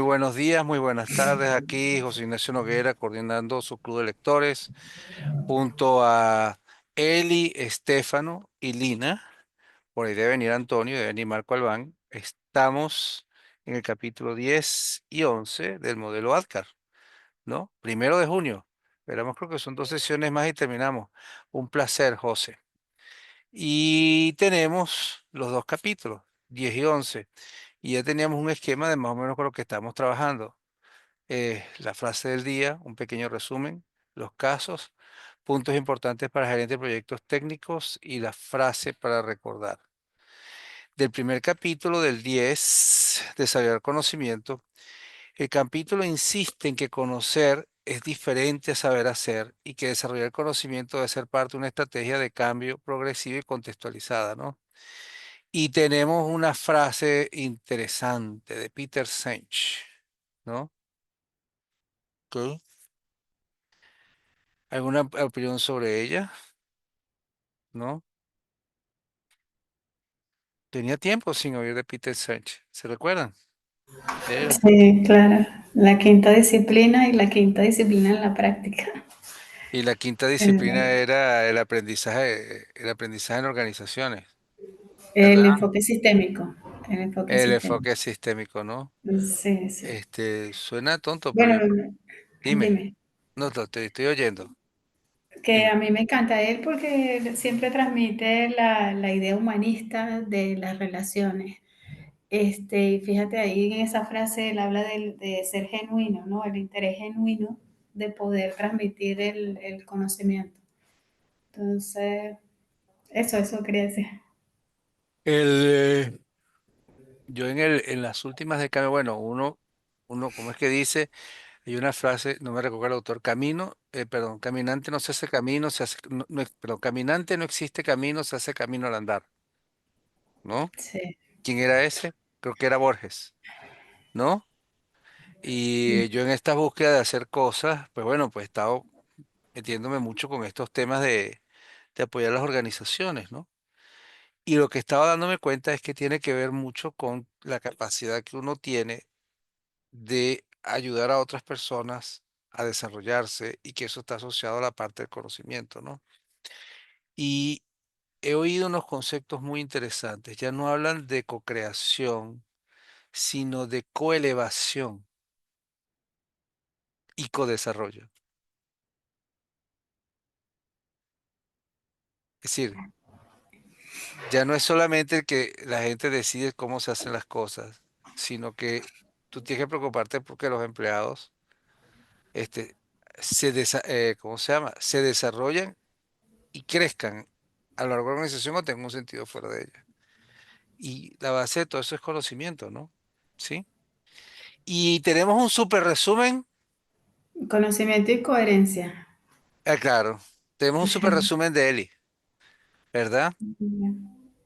Muy buenos días, muy buenas tardes. Aquí José Ignacio Noguera coordinando su club de lectores junto a Eli, Estefano y Lina. Por ahí debe venir Antonio, debe venir Marco Albán. Estamos en el capítulo 10 y 11 del modelo ADCAR, ¿no? 1 de junio. Esperamos, creo que son 2 sesiones más y terminamos. Un placer, José. Y tenemos los dos capítulos, 10 y 11. Y ya teníamos un esquema de más o menos con lo que estamos trabajando. La frase del día, un pequeño resumen, los casos, puntos importantes para gerente de proyectos técnicos y la frase para recordar. Del primer capítulo del 10, desarrollar conocimiento, el capítulo insiste en que conocer es diferente a saber hacer y que desarrollar conocimiento debe ser parte de una estrategia de cambio progresiva y contextualizada, ¿no? Y tenemos una frase interesante de Peter Senge, ¿no? Ok. ¿Alguna opinión sobre ella? ¿No? Tenía tiempo sin oír de Peter Senge. ¿Se recuerdan? Él. Sí, claro. La quinta disciplina y la quinta disciplina en la práctica. Y la quinta disciplina Eh, era el aprendizaje en organizaciones, ¿verdad? el enfoque sistémico. El enfoque El sistémico. enfoque sistémico, ¿no? Sí, sí. Suena tonto, pero Bueno, dime, dime, no, te estoy oyendo, que dime. a mí me encanta él porque siempre transmite la idea humanista de las relaciones. Y fíjate ahí en esa frase, él habla de ser genuino, ¿no? El interés genuino de poder transmitir el conocimiento. Entonces, eso quería decir. El, yo en las últimas de cambio, bueno, ¿cómo es que dice? Hay una frase, no me recuerdo el autor, perdón, caminante no se hace camino, perdón, caminante no existe camino, se hace camino al andar, ¿no? Sí. ¿Quién era ese? Creo que era Borges, ¿no? Y yo en esta búsqueda de hacer cosas, pues bueno, pues he estado metiéndome mucho con estos temas de apoyar las organizaciones, ¿no? Y lo que estaba dándome cuenta es que tiene que ver mucho con la capacidad que uno tiene de ayudar a otras personas a desarrollarse y que eso está asociado a la parte del conocimiento, ¿no? Y he oído unos conceptos muy interesantes. Ya no hablan de co-creación, sino de coelevación y co-desarrollo. Es decir, ya no es solamente que la gente decide cómo se hacen las cosas, sino que tú tienes que preocuparte porque los empleados este, ¿cómo se llama? Se desarrollan y crezcan a lo largo de la organización o tengan un sentido fuera de ella. Y la base de todo eso es conocimiento, ¿no? ¿Sí? Y tenemos un súper resumen, Conocimiento y coherencia. claro, tenemos un súper resumen de Eli, ¿verdad?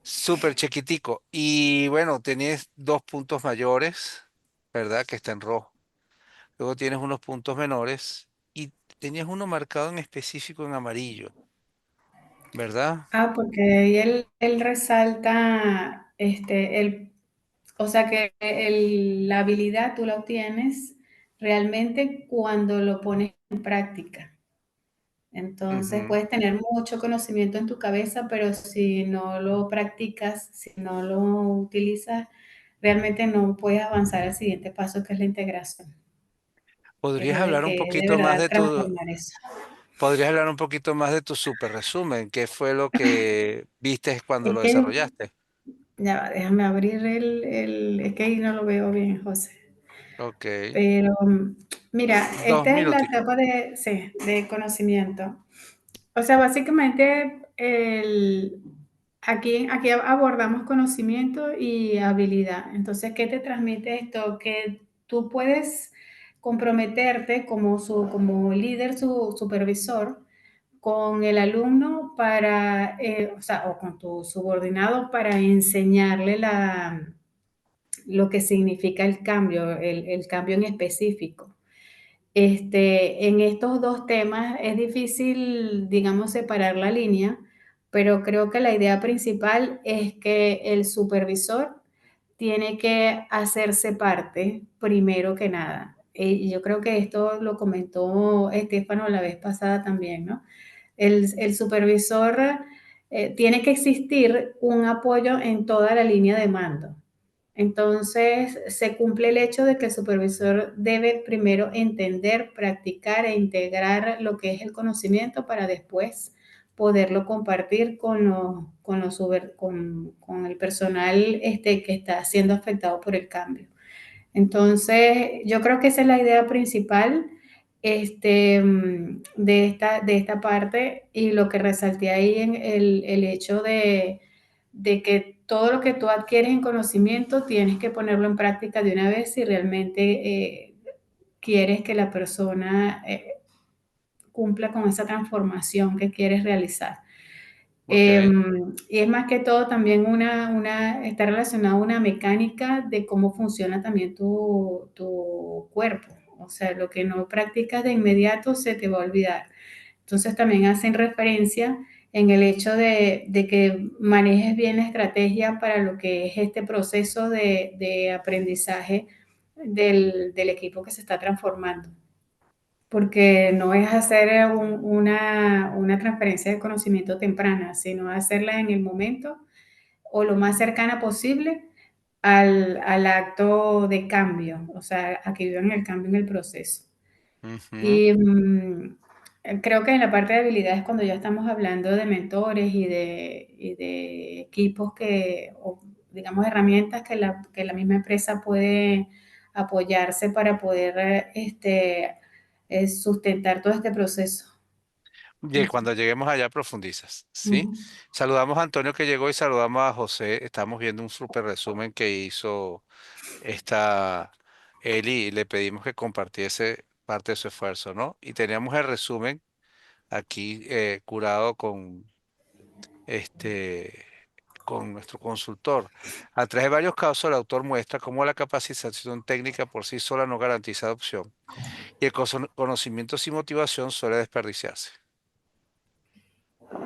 Súper chiquitico. Y bueno, tenés dos puntos mayores, ¿verdad? Que está en rojo. Luego tienes unos puntos menores y tenías uno marcado en específico en amarillo, ¿verdad? Porque ahí él resalta, o sea que la habilidad tú la obtienes realmente cuando lo pones en práctica. Entonces Ujú. puedes tener mucho conocimiento en tu cabeza, pero si no lo practicas, si no lo utilizas, realmente no puedes avanzar al siguiente paso, que es la integración, ¿Podrías hablar un que es de poquito más verdad de tu, transformar eso. podrías hablar un poquito más de tu super resumen? ¿Qué fue lo que viste cuando Es lo que, desarrollaste? ya va, déjame abrir es que ahí no lo veo bien, José. Ok. Pero mira, Dos esta es la minuticos. etapa de, sí, de conocimiento. O sea, básicamente aquí abordamos conocimiento y habilidad. Entonces, ¿qué te transmite esto? Que tú puedes comprometerte como líder, su supervisor, con el alumno o sea, o con tu subordinado para enseñarle lo que significa el cambio en específico. En estos dos temas es difícil, digamos, separar la línea, pero creo que la idea principal es que el supervisor tiene que hacerse parte primero que nada. Y yo creo que esto lo comentó Estefano la vez pasada también, ¿no? El supervisor tiene que existir un apoyo en toda la línea de mando. Entonces, se cumple el hecho de que el supervisor debe primero entender, practicar e integrar lo que es el conocimiento para después poderlo compartir con el personal que está siendo afectado por el cambio. Entonces, yo creo que esa es la idea principal de esta parte y lo que resalté ahí en el hecho de que todo lo que tú adquieres en conocimiento tienes que ponerlo en práctica de una vez si realmente quieres que la persona cumpla con esa transformación que quieres realizar. Ok. Y es más que todo también está relacionado a una mecánica de cómo funciona también tu cuerpo. O sea, lo que no practicas de inmediato se te va a olvidar. Entonces también hacen referencia en el hecho de que manejes bien la estrategia para lo que es este proceso de aprendizaje del equipo que se está transformando, porque no es hacer una transferencia de conocimiento temprana, sino hacerla en el momento o lo más cercana posible al acto de cambio, o sea, a que vivan el cambio en el proceso. Ujú. Y creo que en la parte de habilidades, cuando ya estamos hablando de mentores y de equipos o digamos, herramientas que la misma empresa puede apoyarse para poder sustentar todo este proceso. Y cuando lleguemos allá profundizas, ¿sí? Ujú. Saludamos a Antonio que llegó y saludamos a José. Estamos viendo un súper resumen que hizo esta Eli y le pedimos que compartiese parte de su esfuerzo, ¿no? Y teníamos el resumen aquí curado este, con nuestro consultor. A través de varios casos, el autor muestra cómo la capacitación técnica por sí sola no garantiza adopción y el conocimiento sin motivación suele desperdiciarse,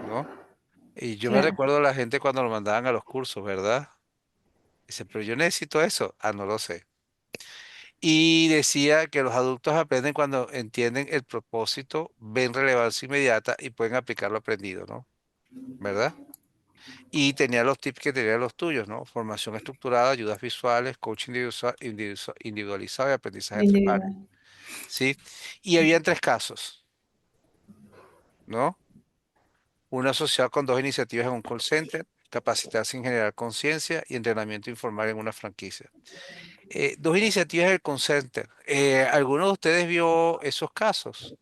¿no? Y yo me Claro. recuerdo a la gente cuando lo mandaban a los cursos, ¿verdad? Dice, pero yo necesito eso. Ah, no lo sé. Y decía que los adultos aprenden cuando entienden el propósito, ven relevancia inmediata y pueden aplicar lo aprendido, ¿no? ¿Verdad? Y tenía los tips que tenían los tuyos, ¿no? Formación estructurada, ayudas visuales, coaching individualizado y aprendizaje primario, Individual. ¿sí? Y habían tres casos, ¿no? Uno asociado con dos iniciativas en un call center, capacitarse en generar conciencia y entrenamiento informal en una franquicia. Dos iniciativas del call center. ¿Alguno de ustedes vio esos casos?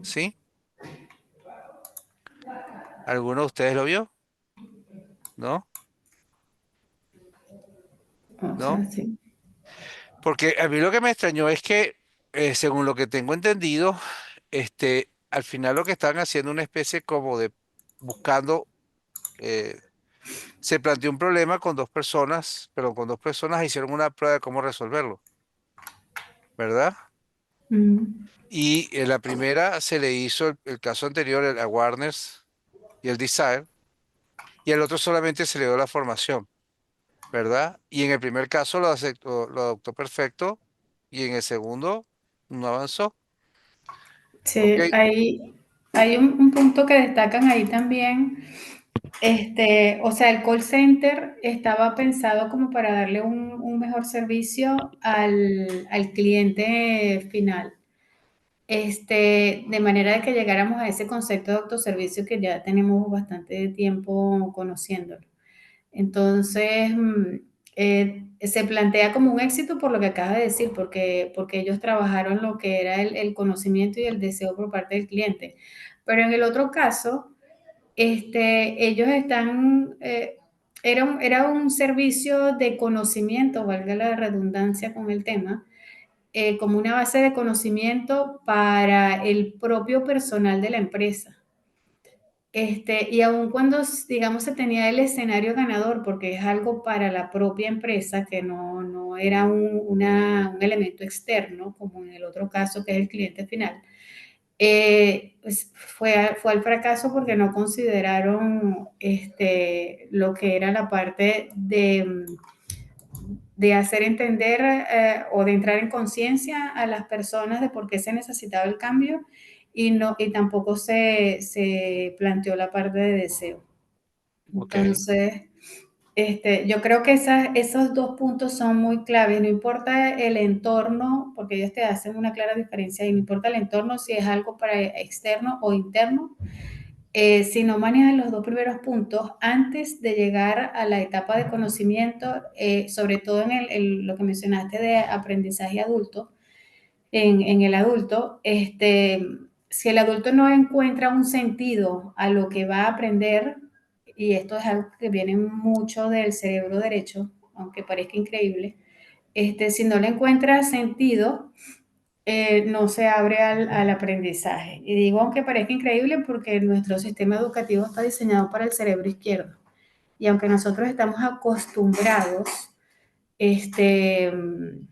¿Sí? ¿Alguno de ustedes lo vio? ¿No? O sea, ¿No? sí. Porque a mí lo que me extrañó es que, según lo que tengo entendido, al final lo que estaban haciendo una especie como de buscando, eh, se planteó un problema con dos personas, pero con dos personas hicieron una prueba de cómo resolverlo, ¿verdad? Mm. Y en la primera se le hizo el caso anterior, el Awareness y el Desire, y el otro solamente se le dio la formación, ¿verdad? Y en el primer caso lo aceptó, lo adoptó perfecto, y en el segundo no avanzó. Ok. Sí, hay un punto que destacan ahí también. O sea, el call center estaba pensado como para darle un mejor servicio al cliente final. De manera de que llegáramos a ese concepto de autoservicio que ya tenemos bastante tiempo conociéndolo. Entonces, se plantea como un éxito por lo que acabas de decir, porque ellos trabajaron lo que era el conocimiento y el deseo por parte del cliente. Pero en el otro caso, ellos era un servicio de conocimiento, valga la redundancia con el tema, como una base de conocimiento para el propio personal de la empresa. Y aun cuando, digamos, se tenía el escenario ganador, porque es algo para la propia empresa, que no era un elemento externo, como en el otro caso, que es el cliente final, pues fue al fracaso porque no consideraron lo que era la parte de hacer entender o de entrar en conciencia a las personas de por qué se necesitaba el cambio y, no, y tampoco se planteó la parte de deseo. Ok, Entonces, yo creo que esos dos puntos son muy claves. No importa el entorno, porque ellos te hacen una clara diferencia y no importa el entorno si es algo para externo o interno. Si no manejas los dos primeros puntos antes de llegar a la etapa de conocimiento, sobre todo en lo que mencionaste de aprendizaje adulto, en el adulto, si el adulto no encuentra un sentido a lo que va a aprender, y esto es algo que viene mucho del cerebro derecho, aunque parezca increíble, si no le encuentra sentido, no se abre al aprendizaje. Y digo, aunque parezca increíble, porque nuestro sistema educativo está diseñado para el cerebro izquierdo. Y aunque nosotros estamos acostumbrados,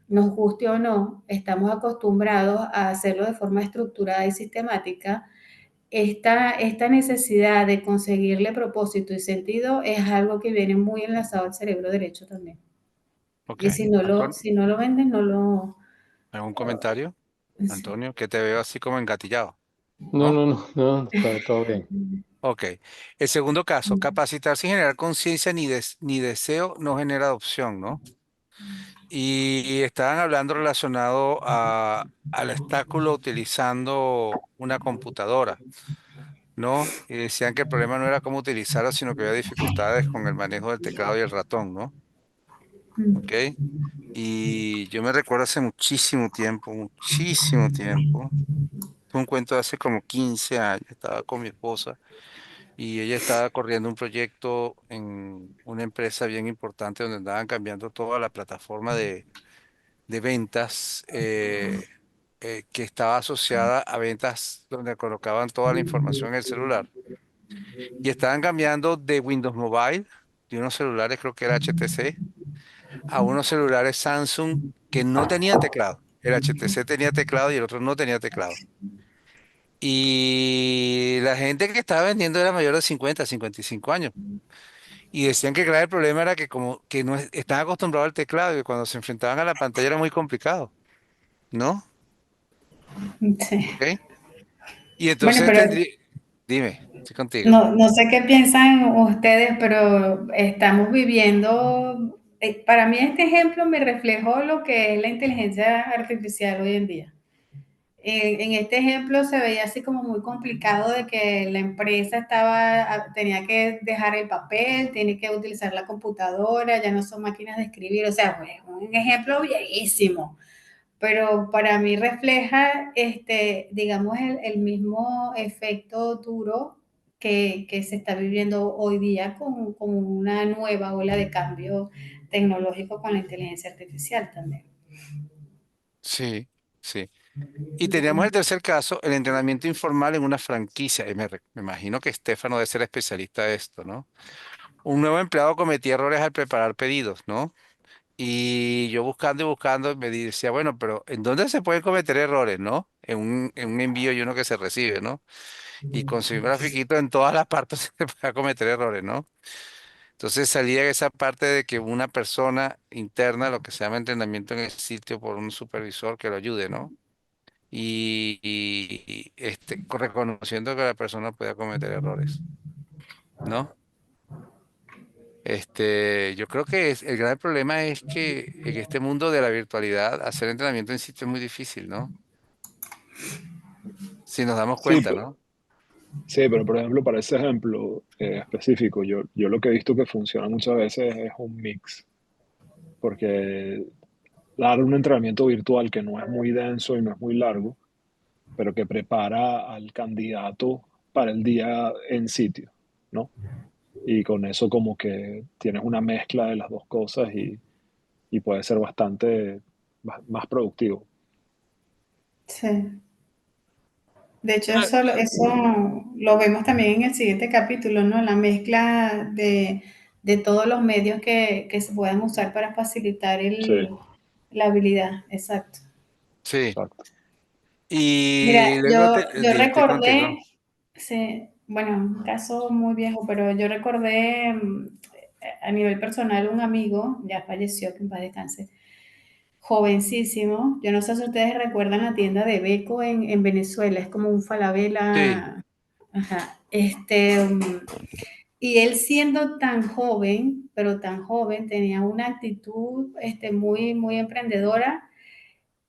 nos guste o no, estamos acostumbrados a hacerlo de forma estructurada y sistemática. Esta necesidad de conseguirle propósito y sentido es algo que viene muy enlazado al cerebro derecho también. ok. Y si no lo, Antonio, si no lo venden, no lo... ¿algún comentario? Sí. Antonio, que te veo así como engatillado, No, ¿no? no, no, no, está todo bien. Ok. El segundo caso, capacitar sin generar conciencia ni deseo no genera adopción, ¿no? Y estaban hablando relacionado al obstáculo utilizando una computadora, ¿no? Y decían que el problema no era cómo utilizarla, sino que había dificultades con el manejo del teclado y el ratón, ¿no? Ok. Y yo me recuerdo hace muchísimo tiempo. Fue un cuento de hace como 15 años. Estaba con mi esposa y ella estaba corriendo un proyecto en una empresa bien importante donde andaban cambiando toda la plataforma de ventas que estaba asociada a ventas donde colocaban toda la información en el celular. Y estaban cambiando de Windows Mobile, de unos celulares, creo que era HTC, a unos celulares Samsung que no tenían teclado. El HTC tenía teclado y el otro no tenía teclado. Y la gente que estaba vendiendo era mayor de 55 años. Y decían que claro, el problema era que como que no estaban acostumbrados al teclado y que cuando se enfrentaban a la pantalla era muy complicado, ¿no? Sí. ¿Ok? Y Bueno, entonces pero tendría, dime, estoy contigo. no sé qué piensan ustedes, pero estamos viviendo, para mí este ejemplo me reflejó lo que es la inteligencia artificial hoy en día. En este ejemplo se veía así como muy complicado de que la empresa tenía que dejar el papel, tiene que utilizar la computadora, ya no son máquinas de escribir, o sea, fue un ejemplo viejísimo, pero para mí refleja, digamos, el mismo efecto duro que se está viviendo hoy día con una nueva ola de cambio tecnológico con la inteligencia artificial también. Sí, sí. Y teníamos el tercer caso, el entrenamiento informal en una franquicia. Y me imagino que Estefano debe ser especialista de esto, ¿no? Un nuevo empleado cometía errores al preparar pedidos, ¿no? Y yo buscando y buscando me decía, bueno, pero ¿en dónde se pueden cometer errores, no? En un envío y uno que se recibe, ¿no? Y conseguí un grafiquito en todas las partes se puede cometer errores, ¿no? Entonces salía esa parte de que una persona interna, lo que se llama entrenamiento en el sitio por un supervisor que lo ayude, ¿no? Reconociendo que la persona pueda cometer errores, ¿no? Yo creo que el gran problema es que en este mundo de la virtualidad hacer entrenamiento en sitio es muy difícil, ¿no? Si nos damos Sí, cuenta, ¿no? sí, pero por ejemplo, para ese ejemplo específico, yo lo que he visto que funciona muchas veces es un mix, porque dar un entrenamiento virtual que no es muy denso y no es muy largo, pero que prepara al candidato para el día en sitio, ¿no? Y con eso como que tienes una mezcla de las dos cosas y puede ser bastante más productivo. Sí. De hecho, eso lo vemos también en el siguiente capítulo, ¿no? La mezcla de todos los medios que se puedan usar para facilitar Sí, la habilidad. Exacto. Sí. exacto. Mira, Y luego yo estoy contigo. recordé, sí, bueno, un caso muy viejo, pero yo recordé a nivel personal, un amigo, ya falleció, que en paz descanse, jovencísimo. Yo no sé si ustedes recuerdan la tienda de Beco en Venezuela, es como un Sí, Falabella. Ajá. Y él siendo tan joven, pero tan joven, tenía una actitud muy, muy emprendedora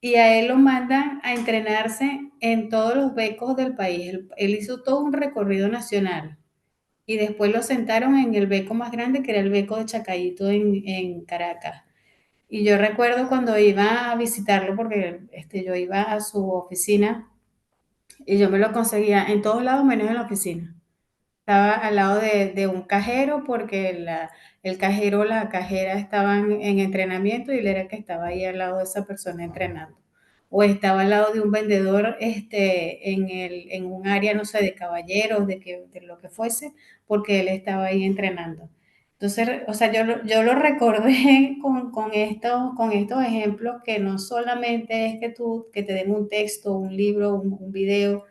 y a él lo mandan a entrenarse en todos los becos del país. Él hizo todo un recorrido nacional y después lo sentaron en el beco más grande, que era el beco de Chacayito en Caracas. Y yo recuerdo cuando iba a visitarlo, porque yo iba a su oficina y yo me lo conseguía en todos lados menos en la oficina. Estaba al lado de un cajero porque el cajero o la cajera estaban en entrenamiento y él era el que estaba ahí al lado de esa persona entrenando. O estaba al lado de un vendedor en un área, no sé, de caballeros, de lo que fuese, porque él estaba ahí entrenando. Entonces, o sea, yo lo recordé con estos ejemplos que no solamente es que te den un texto, un libro, un video,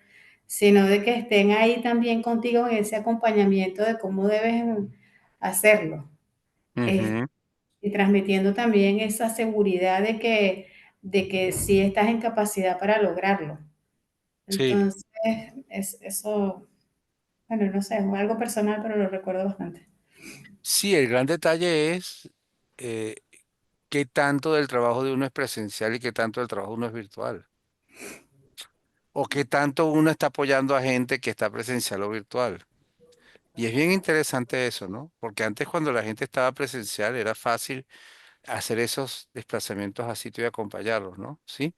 sino de que estén ahí también contigo en ese acompañamiento de cómo debes hacerlo. Es- ujú, y transmitiendo también esa seguridad de que sí estás en capacidad para lograrlo. sí. Entonces, eso, bueno, no sé, es algo personal, pero lo recuerdo bastante. Sí, el gran detalle es eh, qué tanto del trabajo de uno es presencial y qué tanto del trabajo de uno es virtual. O qué tanto uno está apoyando a gente que está presencial o virtual. Y es bien interesante eso, ¿no? Porque antes cuando la gente estaba presencial era fácil hacer esos desplazamientos a sitio y acompañarlos, ¿no? Sí.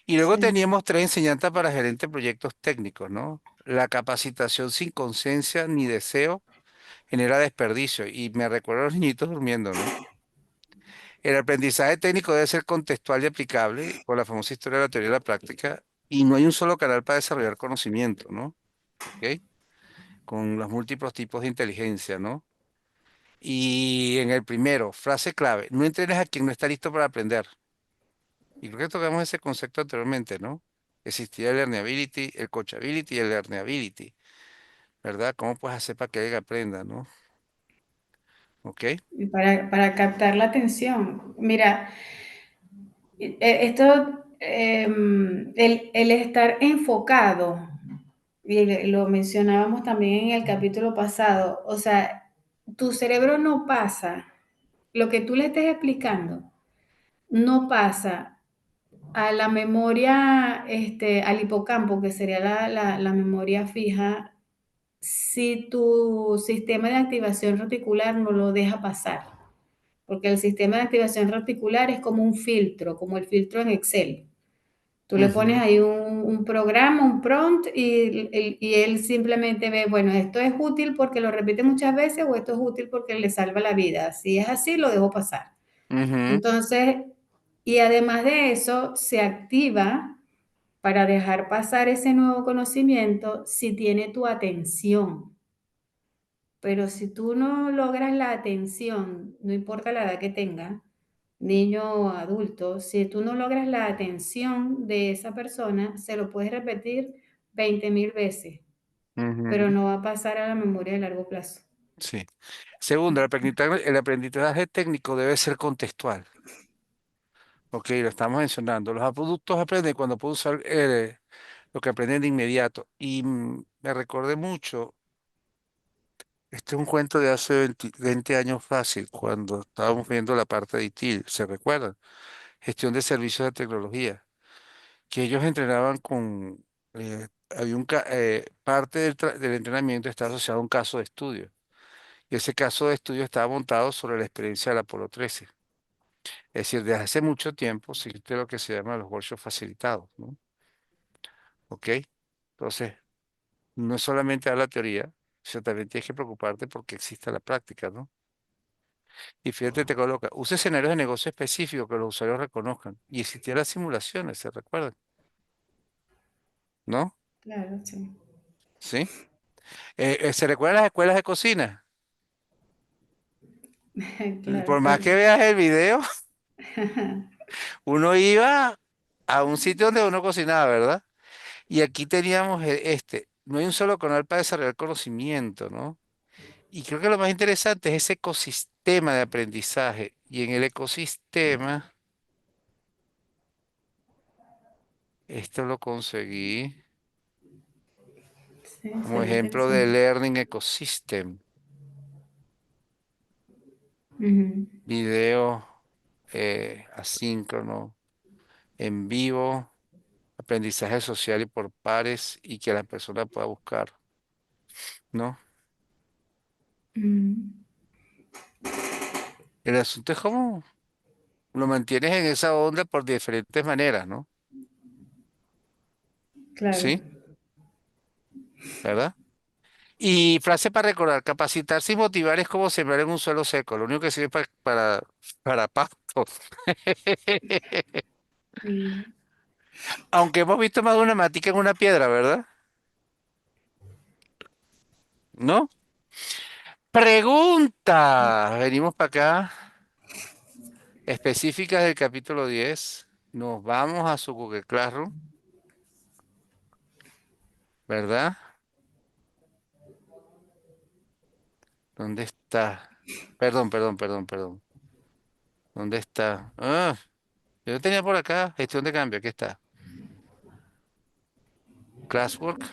Y luego Sí, teníamos tres enseñanzas para gerentes de proyectos técnicos, ¿no? La capacitación sin conciencia ni deseo genera desperdicio. Y me recuerdo a los niñitos durmiendo, ¿no? El aprendizaje técnico debe ser contextual y aplicable, con la famosa historia de la teoría y la práctica, y no hay un solo canal para desarrollar conocimiento, ¿no? ¿Ok? Con los múltiples tipos de inteligencia, ¿no? Y en el primero, frase clave, no entrenes a quien no está listo para aprender. Y creo que tocamos ese concepto anteriormente, ¿no? Existía el learnability, el coachability y el learnability, ¿verdad? ¿Cómo puedes hacer para que alguien aprenda, ¿no? ¿Ok? y para captar la atención. Mira, esto, el estar enfocado, y lo mencionábamos también en el capítulo pasado, o sea, tu cerebro no pasa, lo que tú le estés explicando, no pasa a la memoria, al hipocampo, que sería la memoria fija, si tu sistema de activación reticular no lo deja pasar, porque el sistema de activación reticular es como un filtro, como el filtro en Excel. Tú le pones Ujú, ahí un programa, un prompt, y él simplemente ve, bueno, esto es útil porque lo repite muchas veces o esto es útil porque le salva la vida. Si es así, lo dejo pasar. ujú, Entonces, y además de eso, se activa para dejar pasar ese nuevo conocimiento si tiene tu atención. Pero si tú no logras la atención, no importa la edad que tenga, niño o adulto, si tú no logras la atención de esa persona, se lo puedes repetir 20.000 veces, pero ujú. no va a pasar a la memoria de largo plazo. Sí. Segundo, el aprendizaje técnico debe ser contextual. Ok, lo estamos mencionando. Los adultos aprenden cuando pueden usar lo que aprenden de inmediato. Y me recordé mucho, este es un cuento de hace 20 años fácil, cuando estábamos viendo la parte de ITIL, ¿se recuerdan? Gestión de servicios de tecnología, que ellos entrenaban con, había parte del entrenamiento estaba asociado a un caso de estudio. Y ese caso de estudio estaba montado sobre la experiencia del Apolo 13. Es decir, desde hace mucho tiempo existe lo que se llama los workshops facilitados, ¿no? ¿Ok? Entonces, no es solamente dar la teoría, sino también tienes que preocuparte porque exista la práctica, ¿no? Y fíjate, te coloca, usa escenarios de negocio específicos que los usuarios reconozcan. Y existían las simulaciones, ¿se recuerdan? ¿No? Claro, sí. ¿Sí? ¿Se recuerdan las escuelas de cocina? Claro, Por más claro. que veas el video, uno iba a un sitio donde uno cocinaba, ¿verdad? Y aquí teníamos no hay un solo canal para desarrollar conocimiento, ¿no? Y creo que lo más interesante es ese ecosistema de aprendizaje. Y en el ecosistema, esto lo conseguí Sí, como sería ejemplo de interesante. Learning Ecosystem. Ujú. Video asíncrono, en vivo, aprendizaje social y por pares y que la persona pueda buscar, ¿no? Mm, El asunto es cómo lo mantienes en esa onda por diferentes maneras, ¿no? claro. Sí, ¿verdad? Y frase para recordar, capacitarse y motivar es como sembrar en un suelo seco, lo único que sirve para pasto. Mm, Aunque hemos visto más de una matica en una piedra, ¿verdad? ¿No? Pregunta. Venimos para acá, específicas del capítulo 10. Nos vamos a su Google Classroom, ¿verdad? ¿Dónde está? Perdón, perdón, perdón, perdón. ¿Dónde está? Ah, yo lo tenía por acá. Gestión de cambio. Aquí está. Classwork.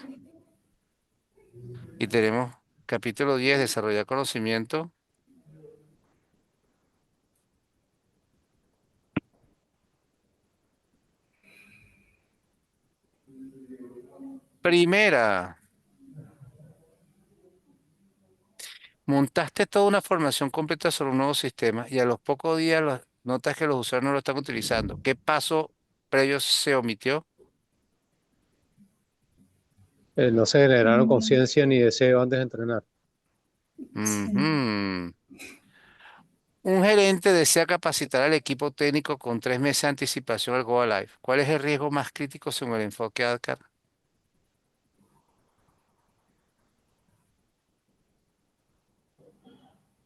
Y tenemos capítulo 10, desarrollar conocimiento. Primera, montaste toda una formación completa sobre un nuevo sistema y a los pocos días notas que los usuarios no lo están utilizando. ¿Qué paso previo se omitió? No se generaron mm, conciencia ni deseo antes de entrenar. sí. Ujú. Un gerente desea capacitar al equipo técnico con 3 meses de anticipación al Go Live. ¿Cuál es el riesgo más crítico según el enfoque ADCAR?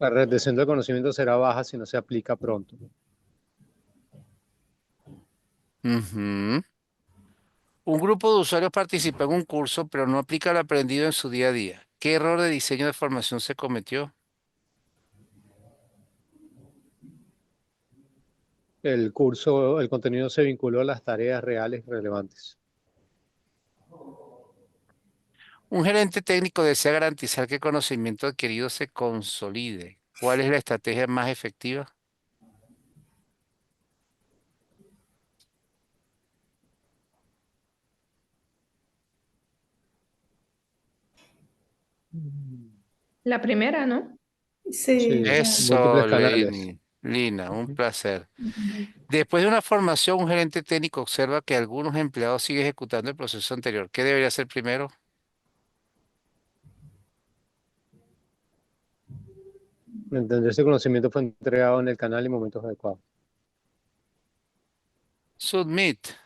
La retención del conocimiento será baja si no se aplica pronto. Ujú. Un grupo de usuarios participa en un curso, pero no aplica lo aprendido en su día a día. ¿Qué error de diseño de formación se cometió? El curso, el contenido se vinculó a las tareas reales relevantes. Un gerente técnico desea garantizar que el conocimiento adquirido se consolide. ¿Cuál es la estrategia más efectiva? La primera, ¿no? Sí, Sí, claro. múltiples Eso, canales. Lina, un placer. Ujú. Después de una formación, un gerente técnico observa que algunos empleados siguen ejecutando el proceso anterior. ¿Qué debería hacer primero? Entender si el conocimiento fue entregado en el canal y momentos adecuados. Submit.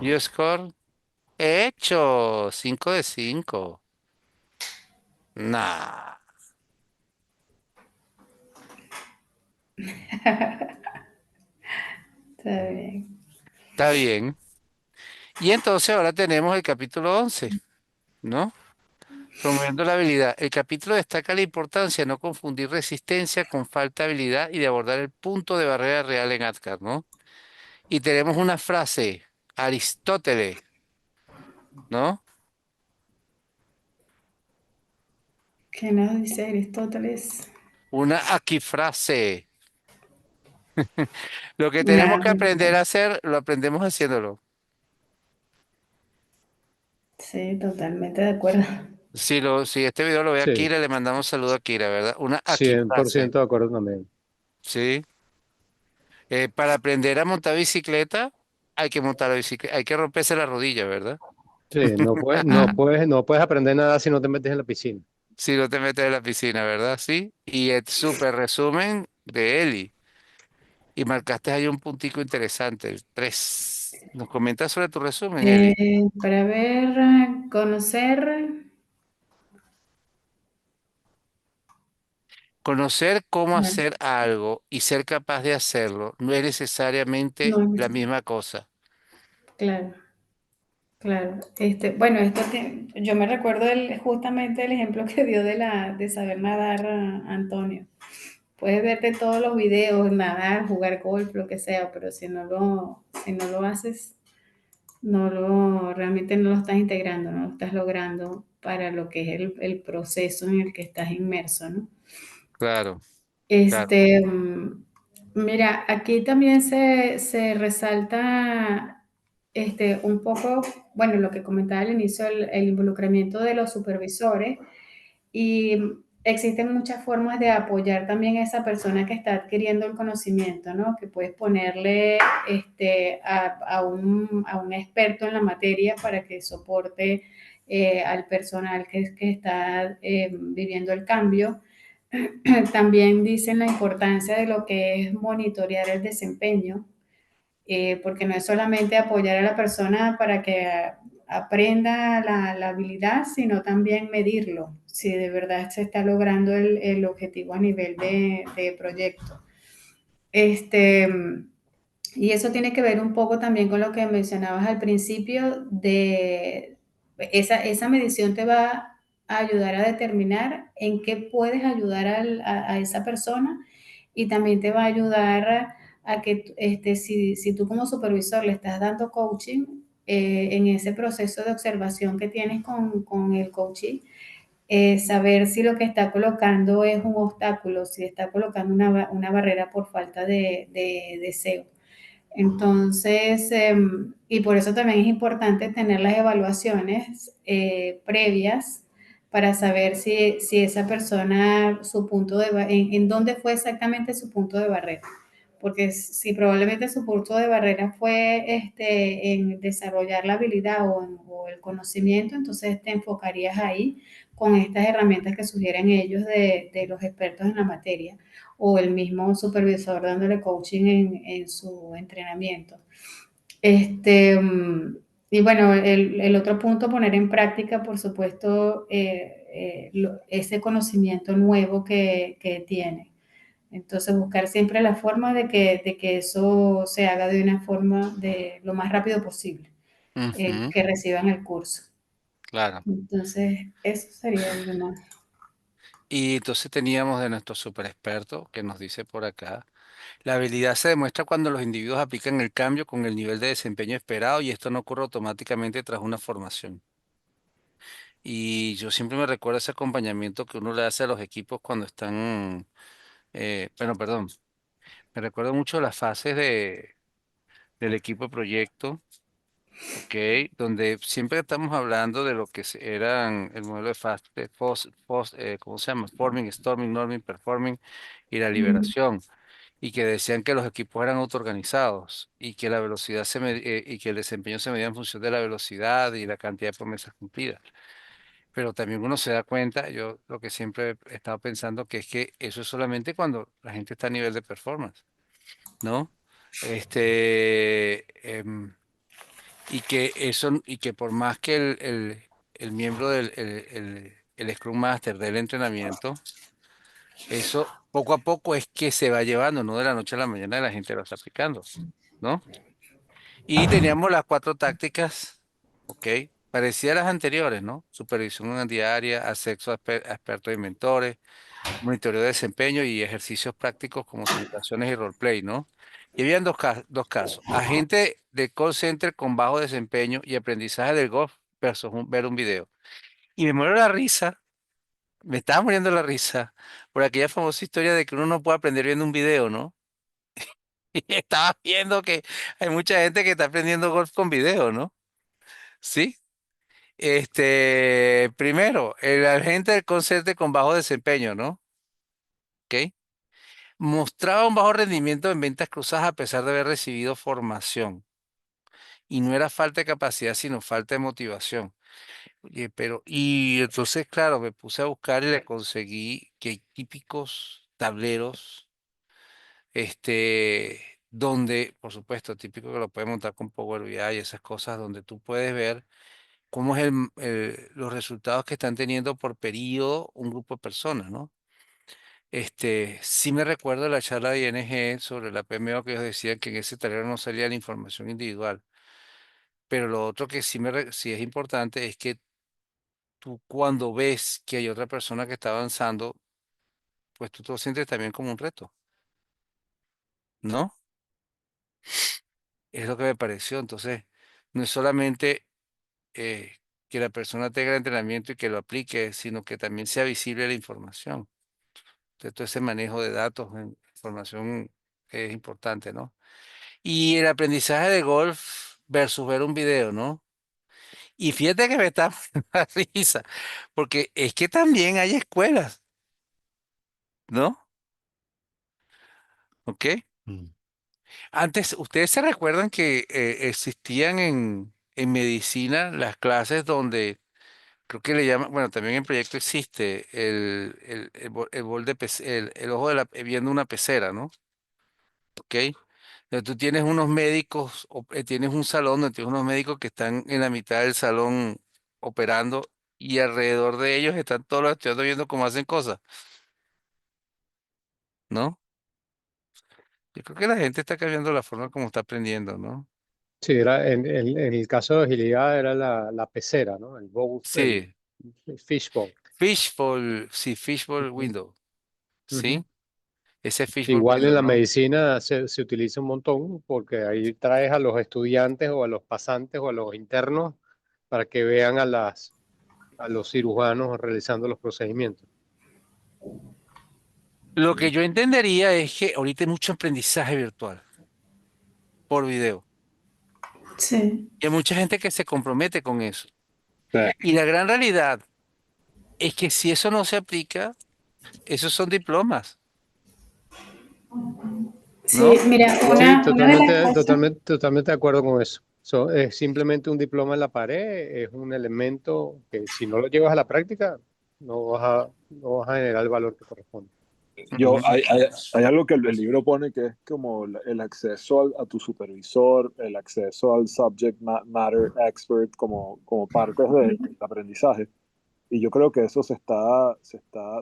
You score. Hecho. 5 de 5. Nah, Está bien. está bien. Y entonces ahora tenemos el capítulo 11, ¿no? Promoviendo la habilidad. El capítulo destaca la importancia de no confundir resistencia con falta de habilidad y de abordar el punto de barrera real en ADCAR, ¿no? Y tenemos una frase, Aristóteles, ¿no? ¿Qué nos dice Aristóteles? Una aquí frase. Lo que tenemos Nada, que aprender a hacer, lo aprendemos haciéndolo. sí, totalmente de acuerdo. Si este video lo ve a Sí, Kira, le mandamos saludo a Kira, ¿verdad? Una aquí cien por frase, ciento de acuerdo también. ¿sí? Para aprender a montar bicicleta, hay que montar la bicicleta, hay que romperse la rodilla, ¿verdad? Sí, no puedes aprender nada si no te metes en la piscina. Si no te metes en la piscina, ¿verdad? Sí. Y el súper resumen de Eli. Y marcaste ahí un puntico interesante, el 3. ¿Nos comentas sobre tu resumen, Eli? Para ver, conocer, Conocer cómo bueno, hacer algo y ser capaz de hacerlo no es necesariamente no, la misma cosa. claro. Claro, bueno, yo me recuerdo justamente el ejemplo que dio de saber nadar, Antonio. Puedes verte todos los videos, nadar, jugar golf, lo que sea, pero si no lo haces, realmente no lo estás integrando, no lo estás logrando para lo que es el proceso en el que estás inmerso, ¿no? Claro, claro. Este, mira, aquí también se resalta un poco, bueno, lo que comentaba al inicio, el involucramiento de los supervisores y existen muchas formas de apoyar también a esa persona que está adquiriendo el conocimiento, ¿no? Que puedes ponerle a un experto en la materia para que soporte al personal que está viviendo el cambio. También dicen la importancia de lo que es monitorear el desempeño, porque no es solamente apoyar a la persona para que aprenda la habilidad, sino también medirlo, si de verdad se está logrando el objetivo a nivel de proyecto. Este, y eso tiene que ver un poco también con lo que mencionabas al principio de esa medición te va a ayudar a determinar en qué puedes ayudar a esa persona y también te va a ayudar a que si tú como supervisor le estás dando coaching en ese proceso de observación que tienes con el coaching, saber si lo que está colocando es un obstáculo, si está colocando una barrera por falta de deseo. Entonces, y por eso también es importante tener las evaluaciones previas para saber si esa persona, en dónde fue exactamente su punto de barrera. Porque si probablemente su punto de barrera fue en desarrollar la habilidad o el conocimiento, entonces te enfocarías ahí con estas herramientas que sugieren ellos de los expertos en la materia o el mismo supervisor dándole coaching en su entrenamiento. Este, y bueno, el otro punto, poner en práctica, por supuesto, ese conocimiento nuevo que tiene. Entonces, buscar siempre la forma de que eso se haga de una forma de lo más rápido posible, Ujú, que reciban el curso. claro. Entonces, eso sería lo demás. Y entonces teníamos de nuestro super experto que nos dice por acá, la habilidad se demuestra cuando los individuos aplican el cambio con el nivel de desempeño esperado y esto no ocurre automáticamente tras una formación. Y yo siempre me recuerdo ese acompañamiento que uno le hace a los equipos cuando están, bueno, perdón, me recuerdo mucho las fases del equipo de proyecto. Ok, donde siempre estamos hablando de lo que eran el modelo de ¿cómo se llama? Forming, Storming, Norming, Performing y la Mm, liberación. Y que decían que los equipos eran autoorganizados y que la velocidad y que el desempeño se medía en función de la velocidad y la cantidad de promesas cumplidas. Pero también uno se da cuenta, yo lo que siempre he estado pensando que es que eso es solamente cuando la gente está a nivel de performance, ¿no? Y que eso, y que por más que el miembro el Scrum Master del entrenamiento, eso poco a poco es que se va llevando, no de la noche a la mañana la gente lo está aplicando, ¿no? Y teníamos las cuatro tácticas, ¿ok? Parecidas a las anteriores, ¿no? Supervisión diaria, acceso a expertos y mentores, monitoreo de desempeño y ejercicios prácticos como simulaciones y roleplay, ¿no? Y habían dos casos. Agente de call center con bajo desempeño y aprendizaje del golf versus ver un video. Y me muero la risa, me estaba muriendo la risa por aquella famosa historia de que uno no puede aprender viendo un video, ¿no? Y estaba viendo que hay mucha gente que está aprendiendo golf con video, ¿no? Sí. Primero, el agente del call center con bajo desempeño, ¿no? ¿Ok? Mostraba un bajo rendimiento en ventas cruzadas a pesar de haber recibido formación. Y no era falta de capacidad, sino falta de motivación. Oye, y entonces, claro, me puse a buscar y le conseguí que hay típicos tableros, donde, por supuesto, típico que lo puedes montar con Power BI y esas cosas, donde tú puedes ver cómo es los resultados que están teniendo por periodo un grupo de personas, ¿no? Sí me recuerdo la charla de ING sobre la PMO que ellos decían que en ese tablero no salía la información individual. Pero lo otro que sí es importante es que tú cuando ves que hay otra persona que está avanzando, pues tú te lo sientes también como un reto, ¿no? Es lo que me pareció. Entonces, no es solamente eh, que la persona tenga el entrenamiento y que lo aplique, sino que también sea visible la información. Entonces, todo ese manejo de datos, información es importante, ¿no? Y el aprendizaje de golf versus ver un video, ¿no? Y fíjate que me está dando risa, porque es que también hay escuelas, ¿no? ¿Ok? Mm. Antes, ¿ustedes se recuerdan que existían en medicina las clases donde creo que le llaman, bueno, también en proyecto existe el bol de el ojo de viendo una pecera, ¿no? ¿Ok? Entonces, tú tienes unos médicos, tienes un salón donde tienes unos médicos que están en la mitad del salón operando y alrededor de ellos están todos los estudiantes viendo cómo hacen cosas, ¿no? Yo creo que la gente está cambiando la forma como está aprendiendo, ¿no? Sí, era, en el caso de agilidad era la pecera, ¿no? Sí, El fishbowl. fishbowl, sí, fishbowl Ujú, window, ujú. ¿sí? Ese fishbowl Igual en window, la ¿no? medicina se utiliza un montón porque ahí traes a los estudiantes o a los pasantes o a los internos para que vean a los cirujanos realizando los procedimientos. Lo que yo entendería es que ahorita hay mucho aprendizaje virtual por video. Sí, Y hay mucha gente que se compromete con eso. Sí. Y la gran realidad es que si eso no se aplica, esos son diplomas, sí, ¿no? mira, Sí, una de las cosas, totalmente de acuerdo con eso. Es simplemente un diploma en la pared, es un elemento que si no lo llevas a la práctica, no vas a generar el valor que corresponde. Yo, Ujú. hay algo que el libro pone que es como el acceso a tu supervisor, el acceso al subject matter expert como partes del aprendizaje. Y yo creo que eso se está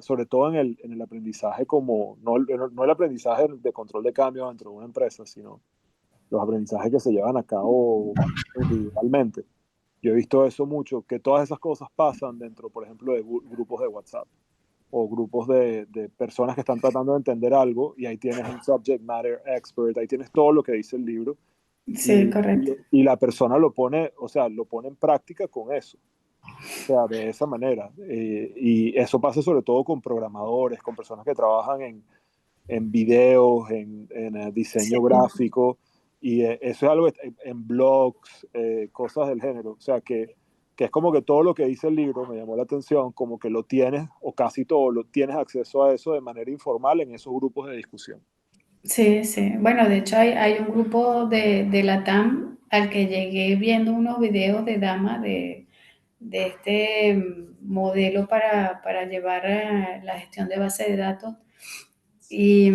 sobre todo en el aprendizaje como, no el aprendizaje de control de cambios dentro de una empresa, sino los aprendizajes que se llevan a cabo individualmente. Yo he visto eso mucho, que todas esas cosas pasan dentro, por ejemplo, de grupos de WhatsApp o grupos de personas que están tratando de entender algo y ahí tienes un subject matter expert, ahí tienes todo lo que dice el libro sí, y, correcto. y la persona lo pone, o sea, lo pone en práctica con eso, o sea, de esa manera. Y eso pasa sobre todo con programadores, con personas que trabajan en videos, en Sí, diseño gráfico, y eso es algo en blogs, cosas del género. O sea, que es como que todo lo que dice el libro me llamó la atención, como que lo tienes, o casi todo, lo tienes acceso a eso de manera informal en esos grupos de discusión. sí, sí. Bueno, de hecho hay un grupo de Latam al que llegué viendo unos videos de Dama de este modelo para llevar la gestión de base de datos. Y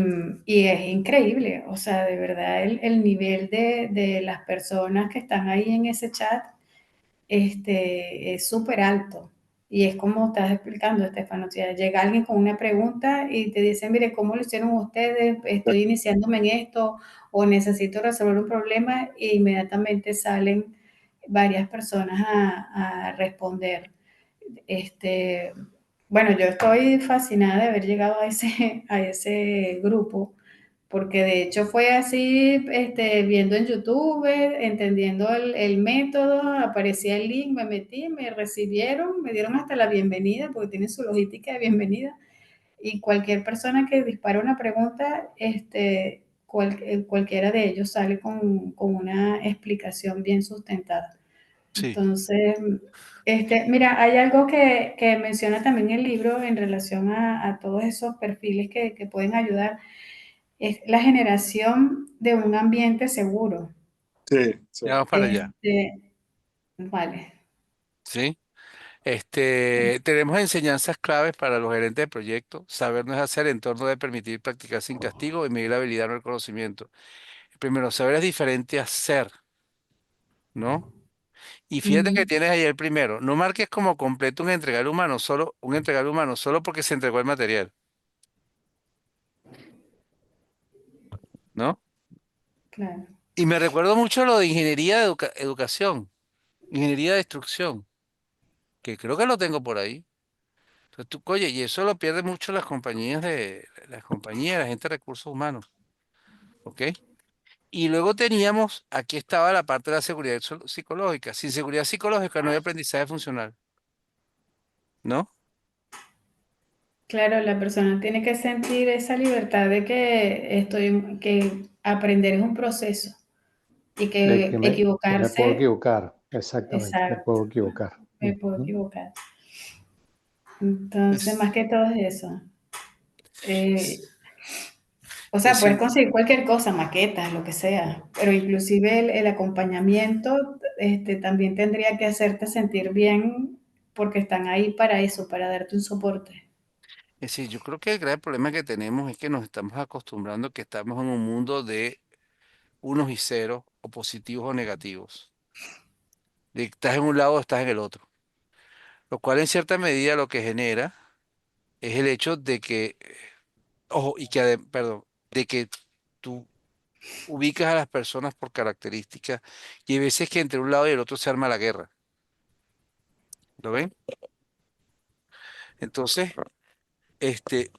es increíble, o sea, de verdad el nivel de las personas que están ahí en ese chat es súper alto. Y es como estás explicando, Estefano, o sea, llega alguien con una pregunta y te dice, mire, ¿cómo lo hicieron ustedes? Estoy iniciándome en esto o necesito resolver un problema e inmediatamente salen varias personas a responder. Este, bueno, yo estoy fascinada de haber llegado a a ese grupo, porque de hecho fue así, viendo en YouTube, entendiendo el método, aparecía el link, me metí, me recibieron, me dieron hasta la bienvenida, porque tiene su logística de bienvenida, y cualquier persona que dispara una pregunta, cualquiera de ellos sale con una explicación bien sustentada. Sí, Entonces, mira, hay algo que menciona también el libro en relación a todos esos perfiles que pueden ayudar, es la generación de un ambiente seguro. Sí, sí. ya vamos para allá, Este, vale. ¿sí? Tenemos enseñanzas claves para los gerentes de proyecto. Saber no es hacer en torno de permitir practicar sin castigo y medir la habilidad no el conocimiento. Primero, saber es diferente a ser, ¿no? Y fíjate que Ujú, tienes ahí el primero. No marques como completo un entregar humano solo porque se entregó el material, ¿no? claro. Y me recuerdo mucho lo de ingeniería de educación. ingeniería de destrucción, que creo que lo tengo por ahí. Entonces, oye, y eso lo pierden mucho la gente de recursos humanos, ¿ok? Y luego teníamos, aquí estaba la parte de la seguridad psicológica. Sin seguridad psicológica no hay aprendizaje funcional, ¿no? Claro, la persona tiene que sentir esa libertad de que aprender es un proceso y De que que me puedo equivocarse, equivocar, exactamente, me exacto, puedo equivocar. me puedo Ujú. equivocar. Entonces, Es, más que todo es eso. es, Eh, o sea, es puedes im- conseguir cualquier cosa, maquetas, lo que sea, pero inclusive el acompañamiento también tendría que hacerte sentir bien porque están ahí para eso, para darte un soporte. es decir, yo creo que el gran problema que tenemos es que nos estamos acostumbrando que estamos en un mundo de unos y ceros, o positivos o negativos. De que estás en un lado o estás en el otro. Lo cual en cierta medida lo que genera es el hecho de que, ojo, perdón, de que tú ubicas a las personas por características y hay veces que entre un lado y el otro se arma la guerra. ¿Lo ven? Entonces, este,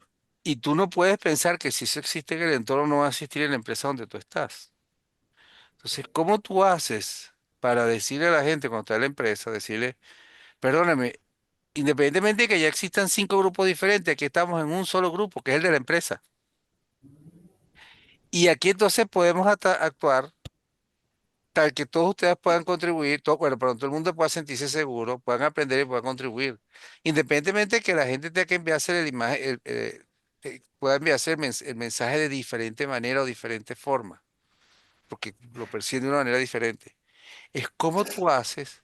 y tú no puedes pensar que si eso existe en el entorno, no va a existir en la empresa donde tú estás. Entonces, ¿cómo tú haces para decirle a la gente cuando está en la empresa, decirle, perdóname, independientemente de que ya existan 5 grupos diferentes, aquí estamos en un solo grupo, que es el de la empresa? Y aquí entonces podemos actuar tal que todos ustedes puedan contribuir, bueno, pero todo el mundo pueda sentirse seguro, puedan aprender y puedan contribuir. Independientemente de que la gente tenga que enviarse la imagen, pueda enviarse el mensaje de diferente manera o diferente forma, porque lo perciben de una manera diferente. Es cómo tú haces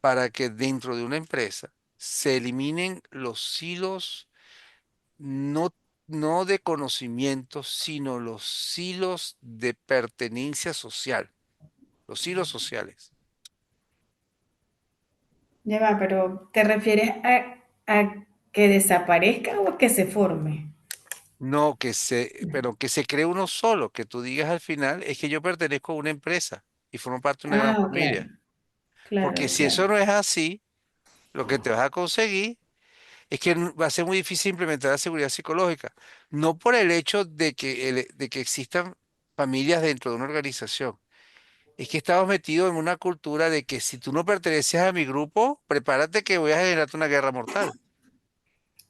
para que dentro de una empresa se eliminen los silos, no, no de conocimiento, sino los silos de pertenencia social, los silos sociales. Ya va, pero ¿te refieres a que desaparezca o a que se forme? No, pero que se cree uno solo, que tú digas al final, es que yo pertenezco a una empresa y formo parte de una gran Ah, ok. familia. Porque Claro, si claro. eso no es así, lo que te vas a conseguir es que va a ser muy difícil implementar la seguridad psicológica. No por el hecho de que existan familias dentro de una organización. Es que estamos metidos en una cultura de que si tú no perteneces a mi grupo, prepárate que voy a generarte una guerra mortal.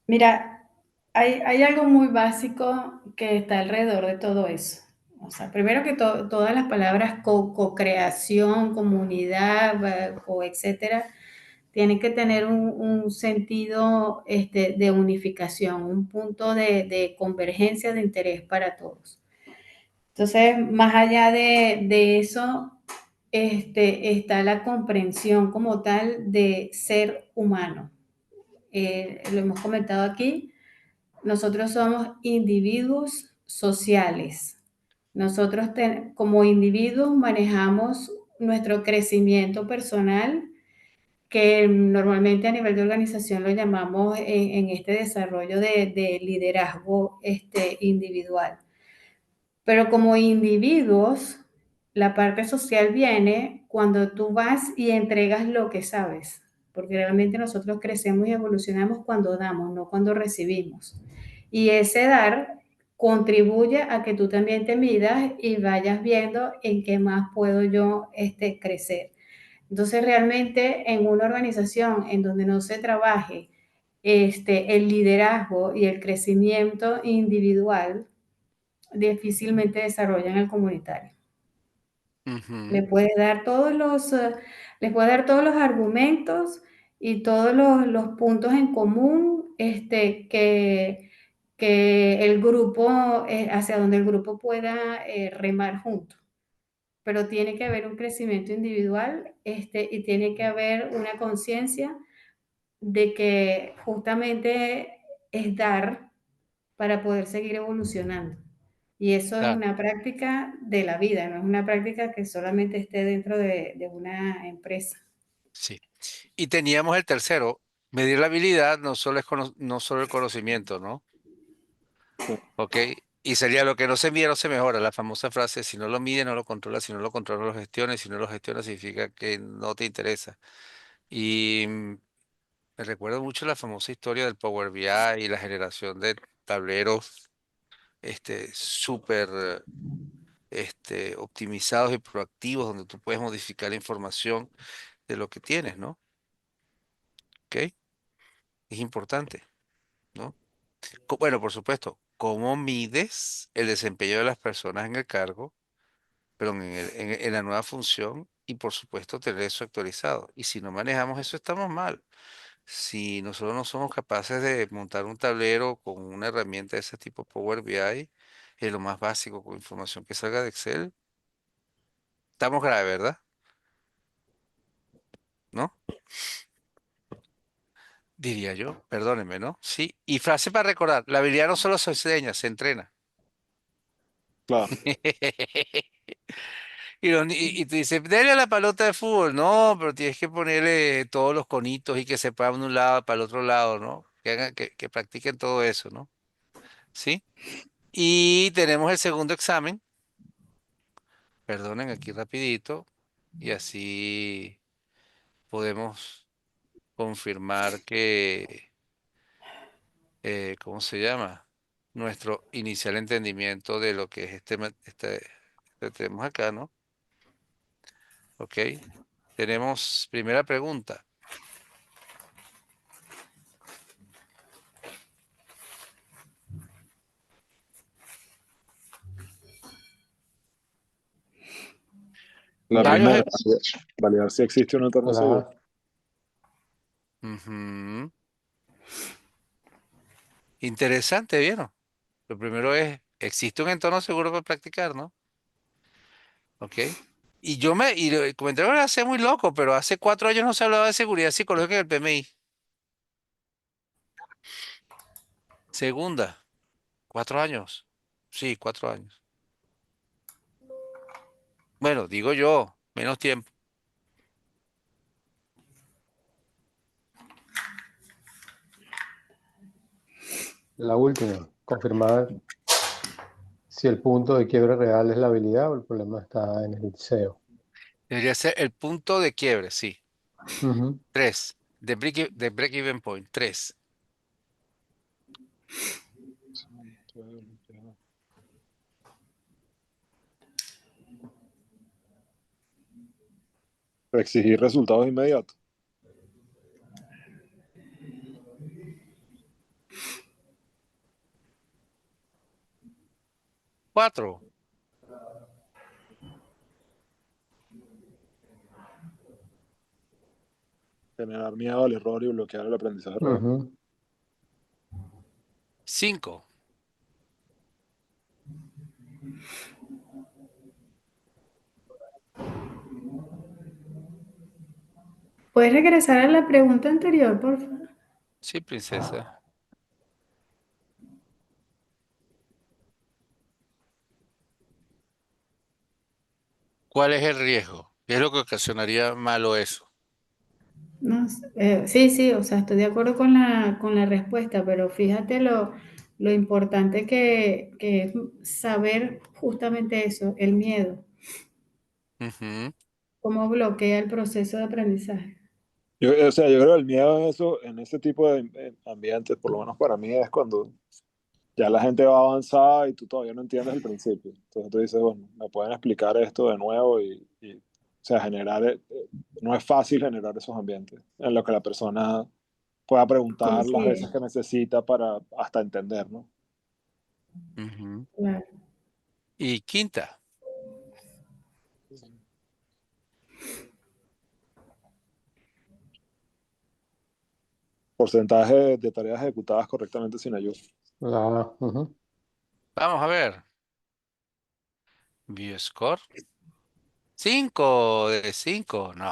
Mira, hay algo muy básico que está alrededor de todo eso. O sea, primero que todas las palabras co-creación, comunidad, etcétera, tienen que tener un sentido de unificación, un punto de convergencia de interés para todos. Entonces, más allá de eso, está la comprensión como tal de ser humano. Lo hemos comentado aquí, nosotros somos individuos sociales. Nosotros como individuos manejamos nuestro crecimiento personal, que normalmente a nivel de organización lo llamamos en este desarrollo de liderazgo individual. Pero como individuos, la parte social viene cuando tú vas y entregas lo que sabes, porque realmente nosotros crecemos y evolucionamos cuando damos, no cuando recibimos. Y ese dar contribuye a que tú también te midas y vayas viendo en qué más puedo yo crecer. Entonces, realmente en una organización en donde no se trabaje el liderazgo y el crecimiento individual, difícilmente desarrollan el comunitario. Le Ujú. puedes dar todos los, les puedes dar todos los argumentos y todos los puntos en común que el grupo, hacia donde el grupo pueda remar juntos. Pero tiene que haber un crecimiento individual y tiene que haber una conciencia de que justamente es dar para poder seguir evolucionando. Y eso es Claro, una práctica de la vida, no es una práctica que solamente esté dentro de una empresa. sí. Y teníamos el tercero, medir la habilidad no solo es no solo el conocimiento, ¿no? Sí. ¿Ok? Y sería lo que no se mide no se mejora, la famosa frase, si no lo mide no lo controla, si no lo controla no lo gestiona, y si no lo gestiona significa que no te interesa. Y me recuerdo mucho la famosa historia del Power BI y la generación de tableros súper optimizados y proactivos donde tú puedes modificar la información de lo que tienes, ¿no? ¿Ok? Es importante, ¿no? Bueno, por supuesto, ¿cómo mides el desempeño de las personas en el cargo, perdón, en la nueva función? Y por supuesto, tener eso actualizado. Y si no manejamos eso, estamos mal. Si nosotros no somos capaces de montar un tablero con una herramienta de ese tipo Power BI, es lo más básico, con información que salga de Excel, estamos graves, ¿verdad? ¿No? Diría yo, perdónenme, ¿no? Sí. Y frase para recordar, la habilidad no solo se enseña, se entrena. Claro. Y tú dices, dale a la pelota de fútbol. No, pero tienes que ponerle todos los conitos y que se puedan de un lado para el otro lado, ¿no? Que practiquen todo eso, ¿no? ¿Sí? Y tenemos el segundo examen. Perdonen aquí rapidito. Y así podemos confirmar que, ¿cómo se llama? Nuestro inicial entendimiento de lo que es este tenemos acá, ¿no? Ok. Tenemos primera pregunta. La Varios. primera, validar si existe un entorno seguro. Ujú. Interesante, ¿vieron? Lo primero es, ¿existe un entorno seguro para practicar, no? ¿Ok? Y como entré a hace muy loco, pero hace 4 años no se hablaba de seguridad psicológica en el PMI. Segunda, 4 años. Sí, 4 años. Bueno, digo yo, menos tiempo. La última, confirmar si el punto de quiebre real es la habilidad o el problema está en el SEO. Debería ser el punto de quiebre, sí. Ujú. 3. The break-even point. 3. Exigir resultados inmediatos. 4. Generar miedo al error y bloquear el aprendizaje real. Ujú. 5. ¿Puedes regresar a la pregunta anterior, por favor? Sí, princesa. ¿Cuál es el riesgo? ¿Qué es lo que ocasionaría malo eso? No, sí, sí, o sea, estoy de acuerdo con la respuesta, pero fíjate lo importante que es saber justamente eso, el miedo, Ujú, cómo bloquea el proceso de aprendizaje. O sea, yo creo que el miedo en eso, en ese tipo de ambientes, por lo menos para mí, es cuando ya la gente va avanzada y tú todavía no entiendes el principio. Entonces tú dices, bueno, me pueden explicar esto de nuevo o sea, no es fácil generar esos ambientes en los que la persona pueda preguntar las veces Coincide, que necesita para hasta entender, ¿no? ujú. claro. Y quinta, Porcentaje de tareas ejecutadas correctamente sin ayuda. Ujú. vamos a ver. View score. 5 de 5. No.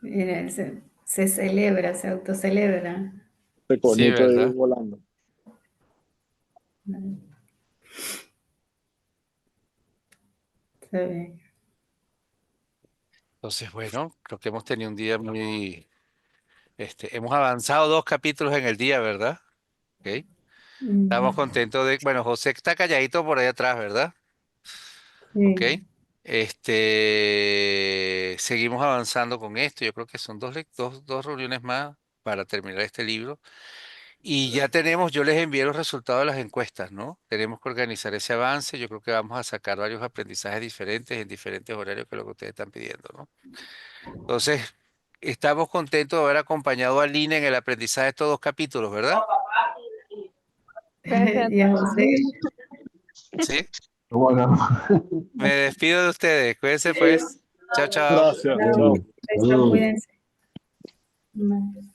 Mira, se celebra, se autocelebra. Este Sí, conito ahí ¿verdad? volando. Está bien. Entonces, bueno, creo que hemos tenido un día muy, Hemos avanzado 2 capítulos en el día, ¿verdad? Ok. Estamos contentos de, bueno, José está calladito por ahí atrás, ¿verdad? Ok. Sí. Seguimos avanzando con esto. Yo creo que son dos reuniones más para terminar este libro. Y ya tenemos, yo les envié los resultados de las encuestas, ¿no? Tenemos que organizar ese avance. Yo creo que vamos a sacar varios aprendizajes diferentes en diferentes horarios que es lo que ustedes están pidiendo, ¿no? Entonces, estamos contentos de haber acompañado a Lina en el aprendizaje de estos 2 capítulos, ¿verdad? Gracias. Y a José. Sí. Bueno, Me despido de ustedes. Cuídense pues. Chao, chao. Gracias, Chao. chao. Besos, cuídense. Bye.